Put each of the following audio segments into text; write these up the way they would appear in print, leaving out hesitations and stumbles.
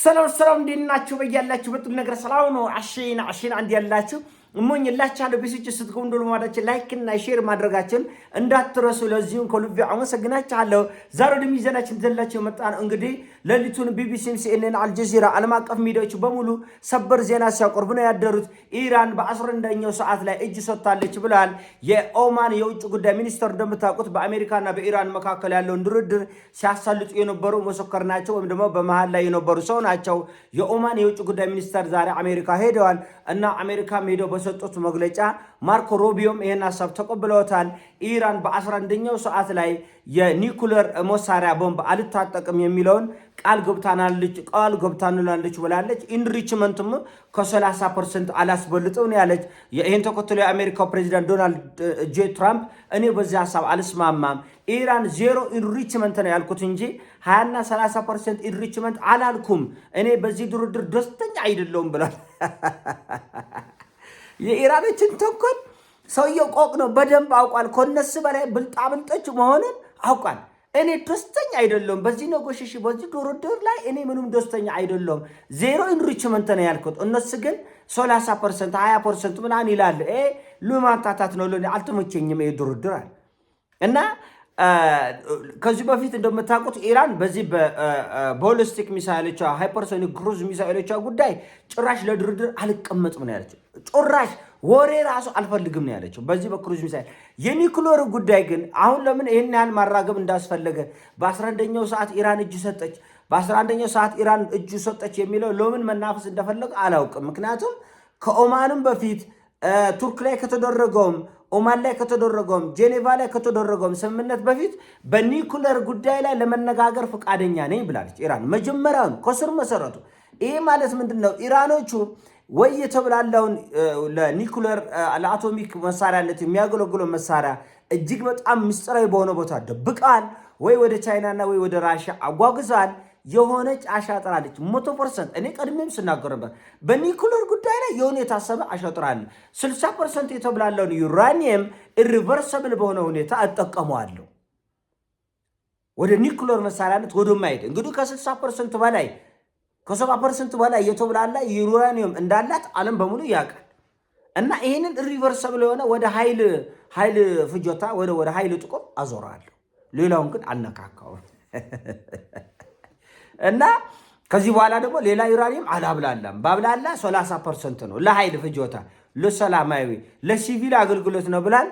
ሰላም እንዴት ናችሁ? በያላችሁበት ነገር ሰላም ነው። አሽን አንድ ያላችሁ እሞኝላችኋለሁ። በስጭት ስትጎንዶሉ ማዳችን ላይክ እና ሼር ማድረጋችን እንዳትረሱ። ለዚሁም ከልብ አመሰግናችኋለሁ። ዛሬ ወደ ሚዛናችን ዘላችሁ መጣን። እንግዲህ ሌሊቱን ቢቢሲም፣ ሲኤንኤን፣ አልጀዚራ ዓለም አቀፍ ሚዲያዎች በሙሉ ሰበር ዜና ሲያቀርቡ ነው ያደሩት። ኢራን በ11ኛው ሰዓት ላይ እጅ ሰጥታለች ብለዋል። የኦማን የውጭ ጉዳይ ሚኒስትር እንደምታውቁት በአሜሪካና በኢራን መካከል ያለውን ድርድር ሲያሳልጡ የነበሩ መሰከር ናቸው፣ ወይም ደግሞ በመሃል ላይ የነበሩ ሰው ናቸው። የኦማን የውጭ ጉዳይ ሚኒስትር ዛሬ አሜሪካ ሄደዋል እና አሜሪካም ሄደው በሰጡት መግለጫ ማርኮ ሩቢዮም ይሄን ሐሳብ ተቀብለውታል። ኢራን በ11ኛው ሰዓት ላይ የኒኩለር መሳሪያ ቦምብ አልታጠቅም የሚለውን ቃል ገብታናለች ብላለች። ኢንሪችመንትም ከ30% አላስበልጠው ነው ያለች። ይሄን ተከትሎ የአሜሪካው ፕሬዚዳንት ዶናልድ ጄ ትራምፕ እኔ በዚህ ሐሳብ አልስማማም፣ ኢራን ዜሮ ኢንሪችመንት ነው ያልኩት እንጂ 20 እና 30% ኢንሪችመንት አላልኩም፣ እኔ በዚህ ድርድር ደስተኛ አይደለሁም ብሏል። የኢራኖችን ተንኮል ሰውየው ቆቅ ነው፣ በደንብ አውቋል። ከነሱ በላይ ብልጣብልጦች መሆኑን አውቋል። እኔ ደስተኛ አይደለሁም በዚህ ነገሽሽ፣ በዚህ ድርድር ላይ እኔ ምንም ደስተኛ አይደለሁም፣ ዜሮ ኢንሪችመንት ነው ያልኩት። እነሱ ግን 30% 20% ምናምን ይላሉ። ለማንታታት ነው፣ ለኔ አልተመቸኝም ይሄ ድርድር አለ እና ከዚህ በፊት እንደምታውቁት ኢራን በዚህ በቦሊስቲክ ሚሳይሎቿ ሃይፐርሶኒክ ክሩዝ ሚሳይሎቿ ጉዳይ ጭራሽ ለድርድር አልቀመጥም ነው ያለችው። ጭራሽ ወሬ ራሱ አልፈልግም ነው ያለችው በዚህ በክሩዝ ሚሳይል። የኒኩሌር ጉዳይ ግን አሁን ለምን ይሄን ያህል ማራገብ እንዳስፈለገ በ11ኛው ሰዓት ኢራን እጅ ሰጠች፣ በ11ኛው ሰዓት ኢራን እጅ ሰጠች የሚለው ለምን መናፈስ እንደፈለገ አላውቅም። ምክንያቱም ከኦማንም በፊት ቱርክ ላይ ከተደረገውም ኦማን ላይ ከተደረገውም ጄኔቫ ላይ ከተደረገውም ስምምነት በፊት በኒኩለር ጉዳይ ላይ ለመነጋገር ፈቃደኛ ነኝ ብላለች ኢራን መጀመሪያውን ከስር መሰረቱ። ይሄ ማለት ምንድነው? ኢራኖቹ ወይ የተብላለውን ለኒኩለር ለአቶሚክ መሳሪያነት የሚያገለግለው መሳሪያ እጅግ በጣም ምስጢራዊ በሆነ ቦታ ደብቀዋል፣ ወይ ወደ ቻይናና ወይ ወደ ራሽያ አጓጉዘዋል። የሆነች አሻጥራለች 100%። እኔ ቀድሜም ስናገር ነበር በኒኩለር ጉዳይ ላይ የሆነ የታሰበ አሻጥራለ። 60% የተብላለውን ዩራኒየም ኢሪቨርሰብል በሆነ ሁኔታ እጠቀመዋለሁ ወደ ኒኩለር መሳሪያነት ወደ ማይድ። እንግዲህ ከ60% በላይ ከ70% በላይ የተብላላ ዩራኒየም እንዳላት ዓለም በሙሉ ያውቃል። እና ይሄንን ኢሪቨርሰብል የሆነ ወደ ኃይል ፍጆታ ወደ ኃይል ጥቅም አዞራለሁ፣ ሌላውን ግን አልነካካውም። እና ከዚህ በኋላ ደግሞ ሌላ ዩራኒየም አላብላላም። ባብላላ 30% ነው ለኃይል ፍጆታ፣ ለሰላማዊ ለሲቪል አገልግሎት ነው ብላል።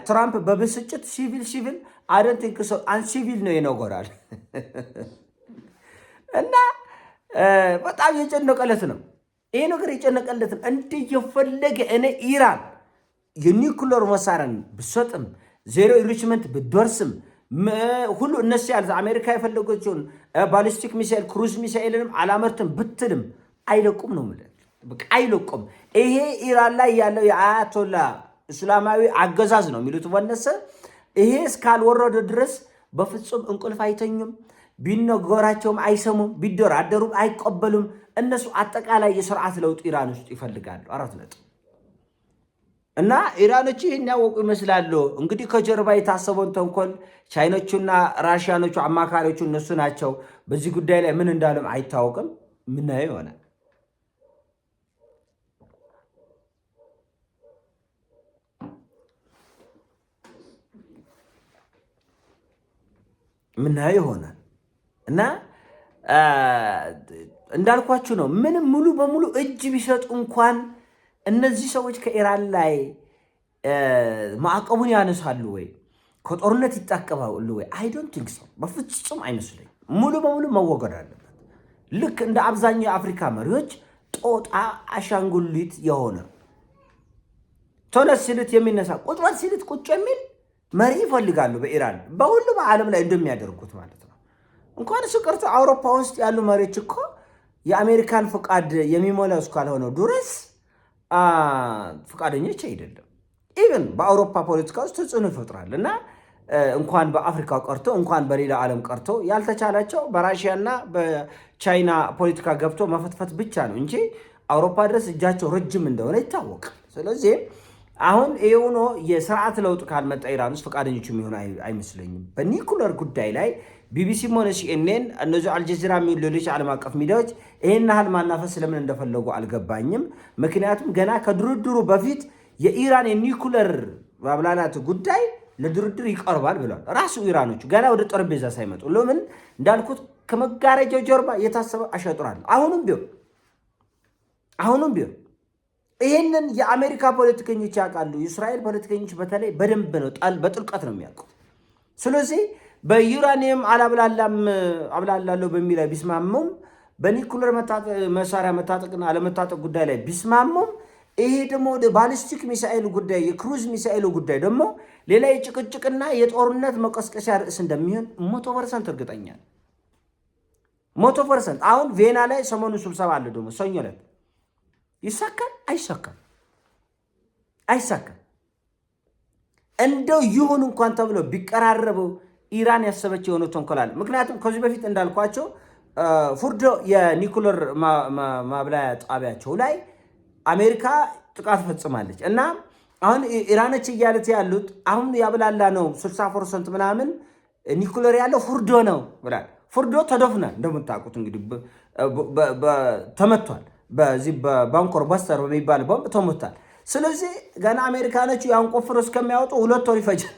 ትራምፕ በብስጭት ሲቪል አይደንቲንክ ሰው አንሲቪል ነው ይነገራል። እና በጣም የጨነቀለት ነው ይሄ ነገር የጨነቀለት ነው። እንደየፈለገ እኔ ኢራን የኒኩለር መሳሪያን ብሰጥም ዜሮ ኢንሪችመንት ብትደርስም ሁሉ እነሱ ያሉት አሜሪካ የፈለገችውን ባሊስቲክ ሚሳይል ክሩዝ ሚሳይልንም አላመርትም ብትልም አይለቁም ነው ማለት በቃ አይለቁም። ይሄ ኢራን ላይ ያለው የአያቶላ እስላማዊ አገዛዝ ነው የሚሉት ወነሰ። ይሄ እስካልወረደ ድረስ በፍጹም እንቅልፍ አይተኙም፣ ቢነገራቸውም አይሰሙም፣ ቢደራደሩም አይቀበሉም። እነሱ አጠቃላይ የስርዓት ለውጥ ኢራን ውስጥ ይፈልጋሉ። 4 ነጥብ። እና ኢራኖቹ ይህን ያወቁ ይመስላሉ። እንግዲህ ከጀርባ የታሰበውን ተንኮል ቻይኖቹና ራሽያኖቹ አማካሪዎቹ እነሱ ናቸው። በዚህ ጉዳይ ላይ ምን እንዳለም አይታወቅም። ምናየው ይሆናል። ምናየው ይሆናል። እና እንዳልኳችሁ ነው። ምንም ሙሉ በሙሉ እጅ ቢሰጡ እንኳን እነዚህ ሰዎች ከኢራን ላይ ማዕቀቡን ያነሳሉ ወይ ከጦርነት ይጣቀባሉ ወይ? አይ ዶንት ቲንክ ሶ። በፍጹም አይመስለኝ። ሙሉ በሙሉ መወገድ አለበት። ልክ እንደ አብዛኛው የአፍሪካ መሪዎች ጦጣ አሻንጉሊት የሆነ ተነስ ሲልት የሚነሳ ቁጥበት ሲልት ቁጭ የሚል መሪ ይፈልጋሉ በኢራን በሁሉም ዓለም ላይ እንደሚያደርጉት ማለት ነው። እንኳን እሱ ቀርቶ አውሮፓ ውስጥ ያሉ መሪዎች እኮ የአሜሪካን ፍቃድ የሚሞላው እስካልሆነ ድረስ ፍቃደኞች አይደለም። ኢቨን በአውሮፓ ፖለቲካ ውስጥ ተጽዕኖ ይፈጥራል። እና እንኳን በአፍሪካ ቀርቶ እንኳን በሌላ ዓለም ቀርቶ ያልተቻላቸው በራሽያና በቻይና ፖለቲካ ገብቶ መፈትፈት ብቻ ነው እንጂ አውሮፓ ድረስ እጃቸው ረጅም እንደሆነ ይታወቃል። ስለዚህ አሁን የሆነ የስርዓት ለውጥ ካልመጣ ኢራን ውስጥ ፈቃደኞች የሚሆን አይመስለኝም። በኒኩለር ጉዳይ ላይ ቢቢሲም ሆነ ሲኤንኤን እነዚህ አልጀዚራ የሚሉ ሌሎች ዓለም አቀፍ ሚዲያዎች ይህን ያህል ማናፈስ ለምን እንደፈለጉ አልገባኝም። ምክንያቱም ገና ከድርድሩ በፊት የኢራን የኒኩለር ማብላላት ጉዳይ ለድርድር ይቀርባል ብለዋል ራሱ ኢራኖቹ ገና ወደ ጠረጴዛ ሳይመጡ። ለምን እንዳልኩት ከመጋረጃው ጀርባ የታሰበ አሸጥራል። አሁንም ቢሆን ይህንን የአሜሪካ ፖለቲከኞች ያውቃሉ። የእስራኤል ፖለቲከኞች በተለይ በደንብ ነው በጥልቀት ነው የሚያውቁት። ስለዚህ በዩራኒየም አብላላለሁ በሚል ቢስማሙም በኒኩለር መሳሪያ መታጠቅና አለመታጠቅ ጉዳይ ላይ ቢስማሙም ይሄ ደግሞ ወደ ባሊስቲክ ሚሳኤል ጉዳይ የክሩዝ ሚሳኤል ጉዳይ ደግሞ ሌላ የጭቅጭቅና የጦርነት መቀስቀሻ ርዕስ እንደሚሆን 100% እርግጠኛ ነኝ። 100%። አሁን ቬና ላይ ሰሞኑን ስብሰባ አለ ደግሞ ሰኞ ዕለት ይሳካል አይሳካም? እንደው ይሁን እንኳን ተብሎ ቢቀራረበው ኢራን ያሰበች የሆነ ተንኮል አለ። ምክንያቱም ከዚህ በፊት እንዳልኳቸው ፎርዶ የኒኩለር ማብላያ ጣቢያቸው ላይ አሜሪካ ጥቃት ፈጽማለች እና አሁን ኢራኖች እያሉት ያሉት አሁን ያብላላ ነው 60% ምናምን ኒኩለር ያለው ፎርዶ ነው ብላል። ፎርዶ ተደፍኗል እንደምታውቁት እንግዲህ ተመቷል። በዚህ በባንኮር በስተር በሚባል ቦምብ ተመቷል። ስለዚህ ገና አሜሪካኖቹ ያን ቆፍሮ እስከሚያወጡ 2 ወር ይፈጃል።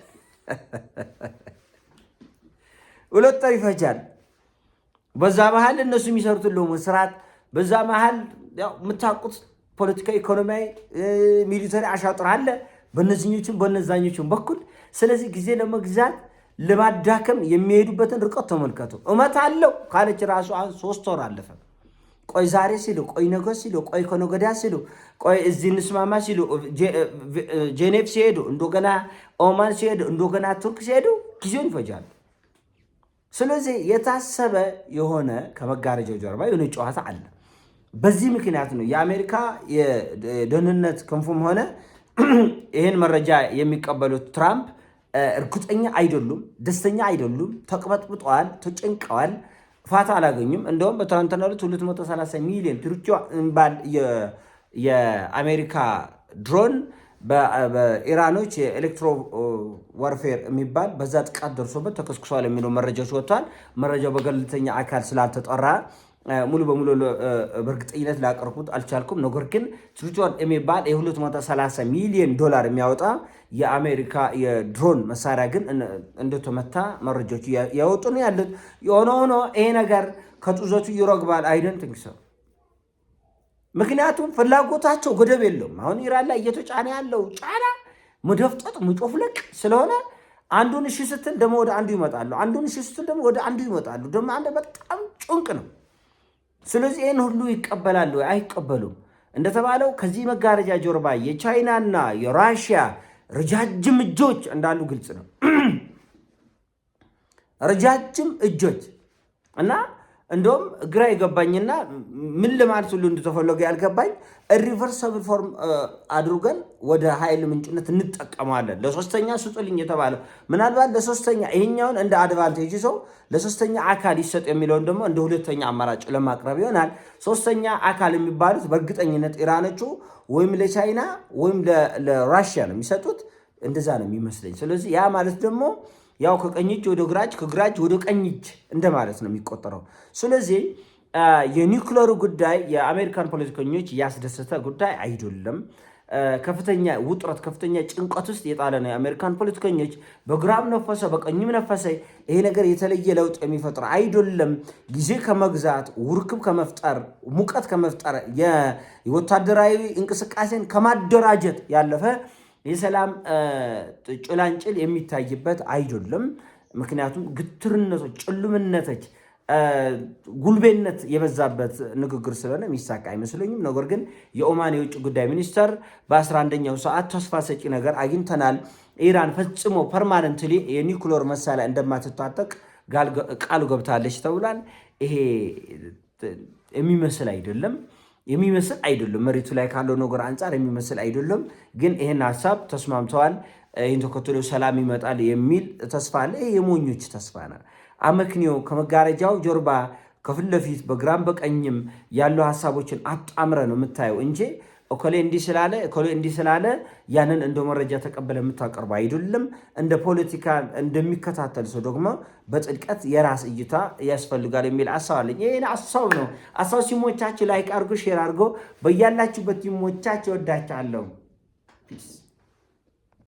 2 ወር ይፈጃል። በዛ መሃል እነሱ የሚሰሩትን ለመስራት በዛ መሃል ያው የምታውቁት ፖለቲካ፣ ኢኮኖሚያዊ፣ ሚሊተሪ አሻጥር አለ በነዚህኞችም በነዛኞችም በኩል። ስለዚህ ጊዜ ለመግዛት ለማዳከም የሚሄዱበትን ርቀት ተመልከቱ። እመት አለው ካለች ራሱ 3 ወር አለፈ። ቆይ ዛሬ ሲሉ፣ ቆይ ነገ ሲሉ፣ ቆይ ከነገ ወዲያ ሲሉ፣ ቆይ እዚህ እንስማማ ሲሉ፣ ጄኔቭ ሲሄዱ፣ እንደገና ኦማን ሲሄዱ፣ እንደገና ቱርክ ሲሄዱ ጊዜውን ይፈጃሉ። ስለዚህ የታሰበ የሆነ ከመጋረጃው ጀርባ የሆነ ጨዋታ አለ። በዚህ ምክንያት ነው የአሜሪካ የደህንነት ክንፉም ሆነ ይህን መረጃ የሚቀበሉት ትራምፕ እርግጠኛ አይደሉም፣ ደስተኛ አይደሉም፣ ተቅበጥብጠዋል፣ ተጨንቀዋል፣ ፋታ አላገኙም። እንደውም በትናንትናው ዕለት 230 ሚሊዮን ትርቻ እንባል የአሜሪካ ድሮን በኢራኖች የኤሌክትሮ ዋርፌር የሚባል በዛ ጥቃት ደርሶበት ተከስክሷል የሚለው መረጃዎች ወጥቷል። መረጃው በገለልተኛ አካል ስላልተጠራ ሙሉ በሙሉ በእርግጠኝነት ላቀርቡት አልቻልኩም። ነገር ግን ትሪቶን የሚባል የ230 ሚሊዮን ዶላር የሚያወጣ የአሜሪካ የድሮን መሳሪያ ግን እንደተመታ መረጃዎች ያወጡ ነው ያሉት። የሆነ ሆኖ ይሄ ነገር ከጡዘቱ ይረግባል አይደንቲንክ ሰው። ምክንያቱም ፍላጎታቸው ገደብ የለውም። አሁን ኢራን ላይ እየተጫነ ያለው ጫና መደፍጠጥ መጮፍለቅ ስለሆነ አንዱን እሺ ስትል ደግሞ ወደ አንዱ ይመጣሉ፣ አንዱን እሺ ስትል ደግሞ ወደ አንዱ ይመጣሉ። ደግሞ አንድ በጣም ጭንቅ ነው። ስለዚህ ይህን ሁሉ ይቀበላሉ አይቀበሉም? እንደተባለው ከዚህ መጋረጃ ጀርባ የቻይናና የራሽያ ረጃጅም እጆች እንዳሉ ግልጽ ነው። ረጃጅም እጆች እና እንደውም ግራ የገባኝና ምን ለማለት ሁሉ እንደተፈለገ ያልገባኝ ሪቨርሰብል ፎርም አድርገን ወደ ኃይል ምንጭነት እንጠቀማለን። ለሶስተኛ ስጡልኝ የተባለው ምናልባት ለሶስተኛ ይሄኛውን እንደ አድቫንቴጅ ሰው ለሶስተኛ አካል ይሰጥ የሚለውን ደግሞ እንደ ሁለተኛ አማራጭ ለማቅረብ ይሆናል። ሶስተኛ አካል የሚባሉት በእርግጠኝነት ኢራኖቹ ወይም ለቻይና ወይም ለራሽያ ነው የሚሰጡት። እንደዛ ነው የሚመስለኝ። ስለዚህ ያ ማለት ደግሞ ያው ከቀኝ እጅ ወደ ግራ እጅ ከግራ እጅ ወደ ቀኝ እጅ እንደማለት ነው የሚቆጠረው። ስለዚህ የኒውክሌሩ ጉዳይ የአሜሪካን ፖለቲከኞች ያስደሰተ ጉዳይ አይደለም። ከፍተኛ ውጥረት፣ ከፍተኛ ጭንቀት ውስጥ የጣለ ነው። የአሜሪካን ፖለቲከኞች በግራም ነፈሰ በቀኝም ነፈሰ ይሄ ነገር የተለየ ለውጥ የሚፈጥር አይደለም። ጊዜ ከመግዛት ውርክብ ከመፍጠር ሙቀት ከመፍጠር የወታደራዊ እንቅስቃሴን ከማደራጀት ያለፈ የሰላም ጭላንጭል የሚታይበት አይደለም። ምክንያቱም ግትርነቶች፣ ጭልምነቶች፣ ጉልቤነት የበዛበት ንግግር ስለሆነ የሚሳካ አይመስለኝም። ነገር ግን የኦማን የውጭ ጉዳይ ሚኒስተር በ11ኛው ሰዓት ተስፋ ሰጪ ነገር አግኝተናል፣ ኢራን ፈጽሞ ፐርማነንትሊ የኒውክሌር መሳሪያ እንደማትታጠቅ ቃል ገብታለች ተብሏል። ይሄ የሚመስል አይደለም። መሬቱ ላይ ካለው ነገር አንጻር የሚመስል አይደለም። ግን ይህን ሀሳብ ተስማምተዋል። ይህን ተከትሎ ሰላም ይመጣል የሚል ተስፋ አለ። ይህ የሞኞች ተስፋ ነው። አመክንዮ ከመጋረጃው ጀርባ ከፊት ለፊት በግራም በቀኝም ያሉ ሀሳቦችን አጣምረ ነው የምታየው እንጂ እኮሌ እንዲህ ስላለ ያንን እንደ መረጃ ተቀበለ የምታቀርቡ አይደለም። እንደ ፖለቲካ እንደሚከታተል ሰው ደግሞ በጥልቀት የራስ እይታ ያስፈልጋል የሚል ሐሳብ አለኝ። ይሄን ሐሳብ ነው። ሐሳብ ሲሞቻችሁ ላይክ አድርጉ፣ ሼር አድርጉ። በያላችሁበት ይሞቻችሁ። ወዳችኋለሁ። ፒስ